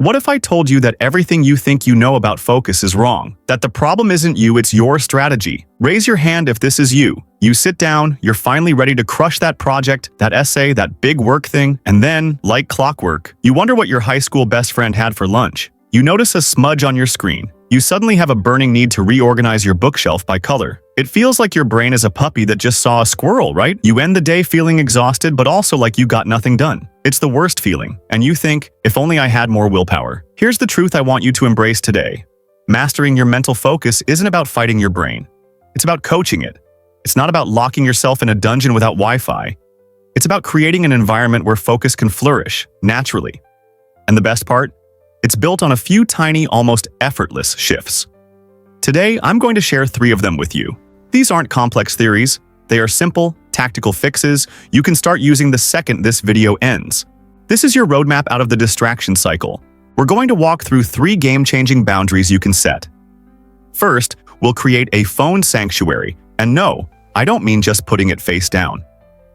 What if I told you that everything you think you know about focus is wrong? That the problem isn't you, it's your strategy? Raise your hand if this is you. You sit down, you're finally ready to crush that project, that essay, that big work thing, and then, like clockwork, you wonder what your high school best friend had for lunch. You notice a smudge on your screen. You suddenly have a burning need to reorganize your bookshelf by color. It feels like your brain is a puppy that just saw a squirrel, right? You end the day feeling exhausted, but also like you got nothing done. It's the worst feeling, and you think, if only I had more willpower. Here's the truth I want you to embrace today. Mastering your mental focus isn't about fighting your brain. It's about coaching it. It's not about locking yourself in a dungeon without Wi-Fi. It's about creating an environment where focus can flourish, naturally. And the best part? It's built on a few tiny, almost effortless shifts. Today, I'm going to share 3 of them with you. These aren't complex theories. They are simple, tactical fixes you can start using the second this video ends. This is your roadmap out of the distraction cycle. We're going to walk through 3 game-changing boundaries you can set. First, we'll create a phone sanctuary. And no, I don't mean just putting it face down.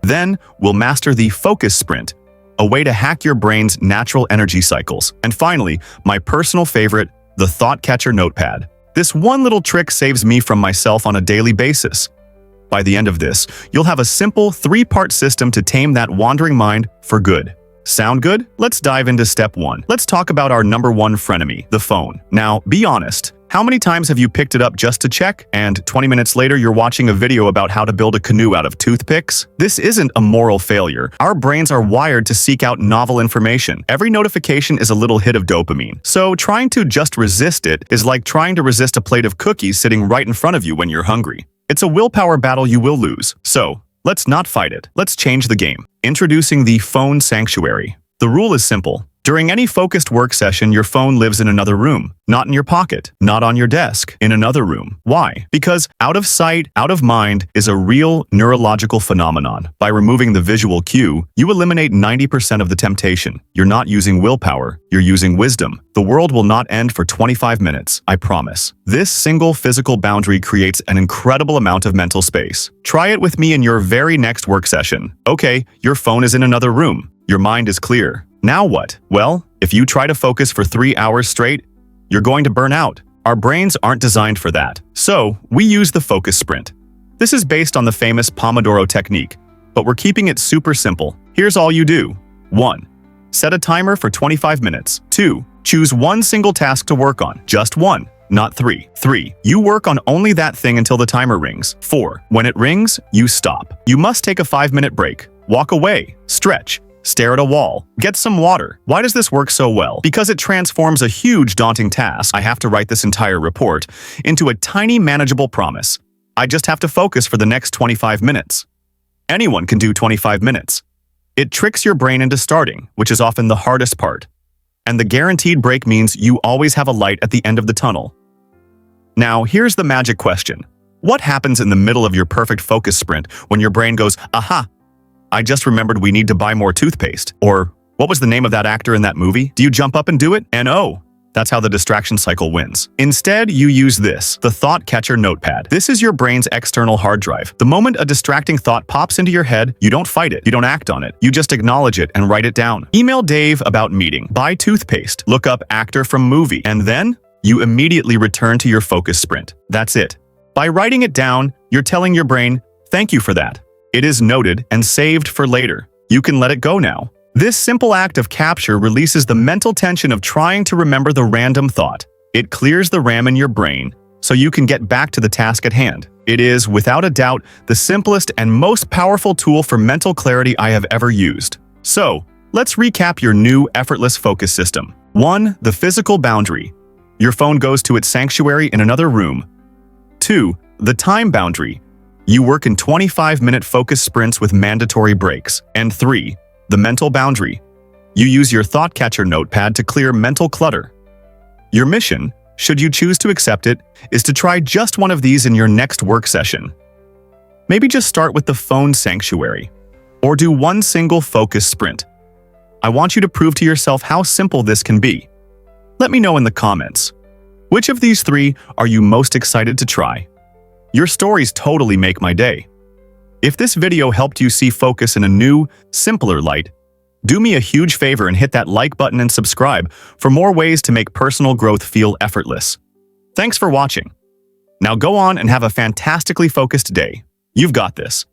Then, we'll master the focus sprint, a way to hack your brain's natural energy cycles. And finally, my personal favorite, the thought catcher notepad. This one little trick saves me from myself on a daily basis. By the end of this, you'll have a simple 3-part system to tame that wandering mind for good. Sound good? Let's dive into step 1. Let's talk about our number 1 frenemy, the phone. Now, be honest. How many times have you picked it up just to check, and 20 minutes later you're watching a video about how to build a canoe out of toothpicks? This isn't a moral failure. Our brains are wired to seek out novel information. Every notification is a little hit of dopamine. So trying to just resist it is like trying to resist a plate of cookies sitting right in front of you when you're hungry. It's a willpower battle you will lose. So let's not fight it. Let's change the game. Introducing the phone sanctuary. The rule is simple. During any focused work session, your phone lives in another room. Not in your pocket, not on your desk, in another room. Why? Because out of sight, out of mind is a real neurological phenomenon. By removing the visual cue, you eliminate 90% of the temptation. You're not using willpower, you're using wisdom. The world will not end for 25 minutes, I promise. This single physical boundary creates an incredible amount of mental space. Try it with me in your very next work session. Okay, your phone is in another room. Your mind is clear. Now what? Well, if you try to focus for 3 hours straight, you're going to burn out. Our brains aren't designed for that. So, we use the focus sprint. This is based on the famous Pomodoro technique, but we're keeping it super simple. Here's all you do. 1. Set a timer for 25 minutes. 2. Choose one single task to work on. Just one, not 3. 3. You work on only that thing until the timer rings. 4. When it rings, you stop. You must take a 5-minute break. Walk away. Stretch. Stare at a wall. Get some water. Why does this work so well? Because it transforms a huge daunting task, I have to write this entire report, into a tiny manageable promise. I just have to focus for the next 25 minutes. Anyone can do 25 minutes. It tricks your brain into starting, which is often the hardest part. And the guaranteed break means you always have a light at the end of the tunnel. Now, here's the magic question. What happens in the middle of your perfect focus sprint when your brain goes, aha, I just remembered we need to buy more toothpaste? Or, what was the name of that actor in that movie? Do you jump up and do it? And oh, that's how the distraction cycle wins. Instead, you use this, the thought catcher notepad. This is your brain's external hard drive. The moment a distracting thought pops into your head, you don't fight it. You don't act on it. You just acknowledge it and write it down. Email Dave about meeting. Buy toothpaste. Look up actor from movie. And then, you immediately return to your focus sprint. That's it. By writing it down, you're telling your brain, thank you for that. It is noted and saved for later. You can let it go now. This simple act of capture releases the mental tension of trying to remember the random thought. It clears the RAM in your brain so you can get back to the task at hand. It is, without a doubt, the simplest and most powerful tool for mental clarity I have ever used. So, let's recap your new effortless focus system. 1. The physical boundary. Your phone goes to its sanctuary in another room. 2. The time boundary. You work in 25-minute focus sprints with mandatory breaks. And 3. The mental boundary. You use your thought catcher notepad to clear mental clutter. Your mission, should you choose to accept it, is to try just one of these in your next work session. Maybe just start with the phone sanctuary, or do one single focus sprint. I want you to prove to yourself how simple this can be. Let me know in the comments. Which of these 3 are you most excited to try? Your stories totally make my day. If this video helped you see focus in a new, simpler light, Do me a huge favor and hit that like button and subscribe for more ways to make personal growth feel effortless. Thanks for watching. Now go on and have a fantastically focused day. You've got this.